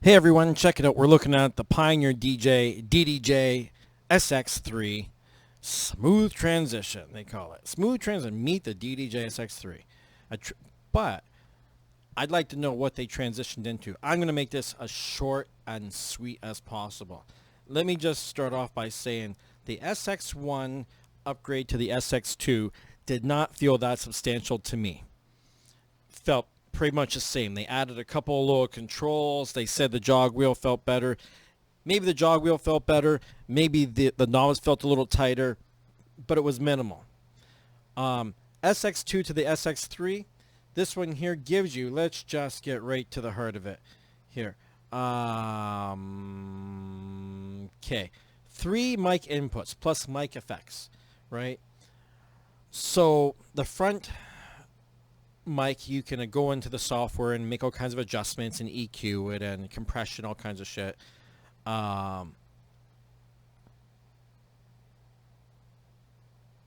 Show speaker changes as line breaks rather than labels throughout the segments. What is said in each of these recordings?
Hey everyone, check it out. We're looking at the Pioneer DDJ-SX3 smooth transition, they call it. Smooth transition, meet the DDJ-SX3. But I'd like to know what they transitioned into. I'm going to make this as short and sweet as possible. Let me just start off by saying the SX1 upgrade to the SX2 did not feel that substantial to me. Felt pretty much the same. They added a couple of little controls. They said the jog wheel felt better. Maybe the jog wheel felt better. Maybe the knobs felt a little tighter, but it was minimal. SX2 to the SX3, this one here gives you, let's just get right to the heart of it here. Okay. 3 mic inputs plus mic effects, right? So the front mic, you can go into the software and make all kinds of adjustments and EQ it and compression, all kinds of shit. And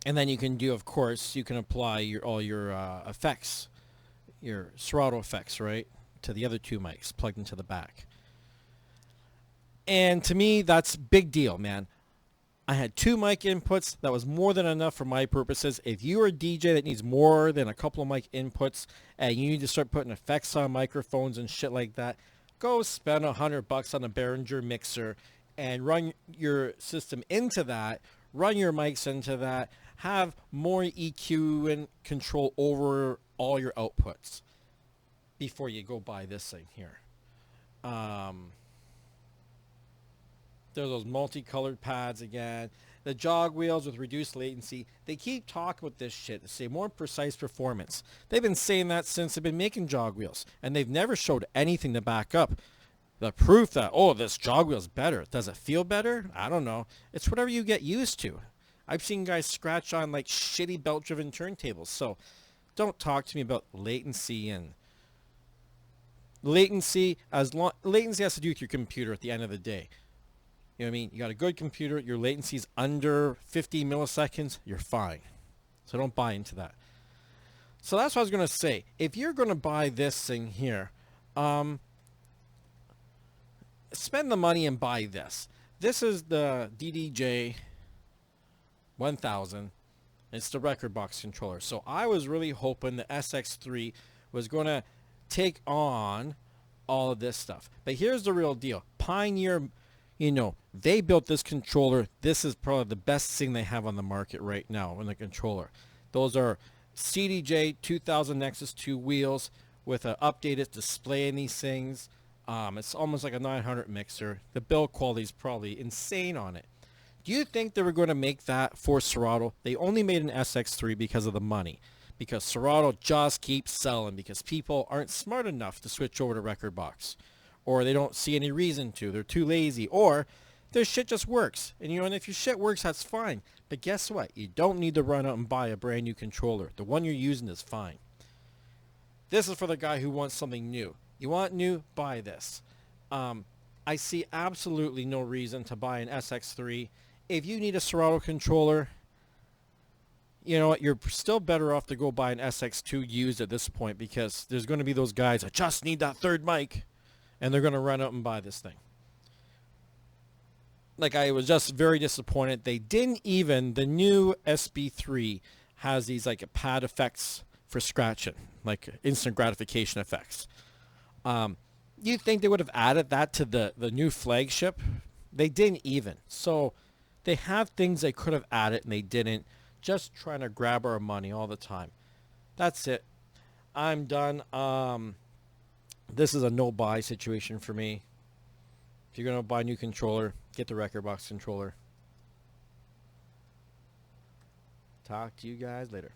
then you can do, of course, you can apply all your effects, your Serato effects, right, to the other 2 mics plugged into the back. And to me, that's big deal, man. I had 2 mic inputs. That was more than enough for my purposes. If you're a DJ that needs more than a couple of mic inputs and you need to start putting effects on microphones and shit like that, go spend $100 on a Behringer mixer and run your system into that, run your mics into that, have more EQ and control over all your outputs before you go buy this thing here. There's those multicolored pads again. The jog wheels with reduced latency. They keep talking about this shit. They say more precise performance. They've been saying that since they've been making jog wheels. And they've never showed anything to back up the proof that, oh, this jog wheel's better. Does it feel better? I don't know. It's whatever you get used to. I've seen guys scratch on like shitty belt-driven turntables. So don't talk to me about latency and... Latency has to do with your computer at the end of the day. You know what I mean? You got a good computer, your latency's under 50 milliseconds, you're fine. So don't buy into that. So that's what I was going to say. If you're going to buy this thing here, spend the money and buy this. This is the DDJ-1000. It's the record box controller. So I was really hoping the SX3 was going to take on all of this stuff. But here's the real deal. Pioneer... You know, they built this controller. This is probably the best thing they have on the market right now in the controller. Those are CDJ 2000 Nexus 2 wheels with an updated display in these things. It's almost like a 900 mixer. The build quality is probably insane on it. Do you think they were going to make that for Serato? They only made an SX3 because of the money. Because Serato just keeps selling because people aren't smart enough to switch over to record box. Or they don't see any reason to. They're too lazy. Or their shit just works. And you know, and if your shit works, that's fine. But guess what? You don't need to run out and buy a brand new controller. The one you're using is fine. This is for the guy who wants something new. You want new? Buy this. I see absolutely no reason to buy an SX3. If you need a Serato controller, you know what? You're still better off to go buy an SX2 used at this point because there's going to be those guys that just need that third mic. And they're going to run out and buy this thing. Like, I was just very disappointed. They didn't even, the new SB3 has these, like, pad effects for scratching. Like, instant gratification effects. You think they would have added that to the new flagship? They didn't even. So, they have things they could have added and they didn't. Just trying to grab our money all the time. That's it. I'm done. This is a no-buy situation for me. If you're going to buy a new controller, get the record box controller. Talk to you guys later.